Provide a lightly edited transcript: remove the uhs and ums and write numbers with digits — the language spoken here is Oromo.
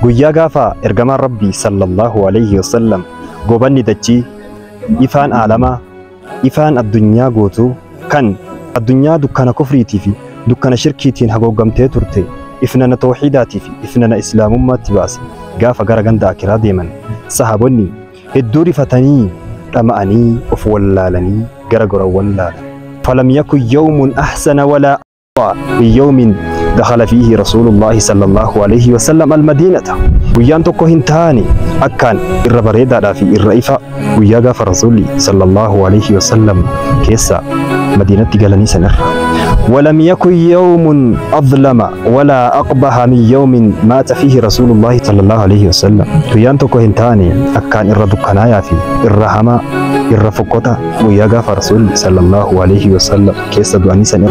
guyyaa gaafa ergamaan rabbii sallallahu alayhi wasallam gobanni dachii ifaan aalamaa ifaan addunyaa gootuu kan addunyaa dukkana kufriitii fi dukkana shirkiitiin haguugamtee turte ifnana tawxiidaatii fi ifnana islaamummaatti baase gaafa gara ganda akiraa deeman sahaabonni hedduu rifatanii dhama'anii of wallaalanii gara gora wallaalan falam yakun yawmun ahsana walaa من يوم دخل فيه رسول الله صلى الله عليه وسلم المدينة ويان توكو هنتاني أكان الربريدة في الرئيفة وياغا فرسول صلى الله عليه وسلم كيسا مدينة قالني سنر ولم يكن يوم أظلم ولا أقبح من يوم مات فيه رسول الله صلى الله عليه وسلم ويان توكو هنتاني أكان الردقنايا في الرحمة الرفقوتا وياغا فرسول صلى الله عليه وسلم كيسا دواني سنر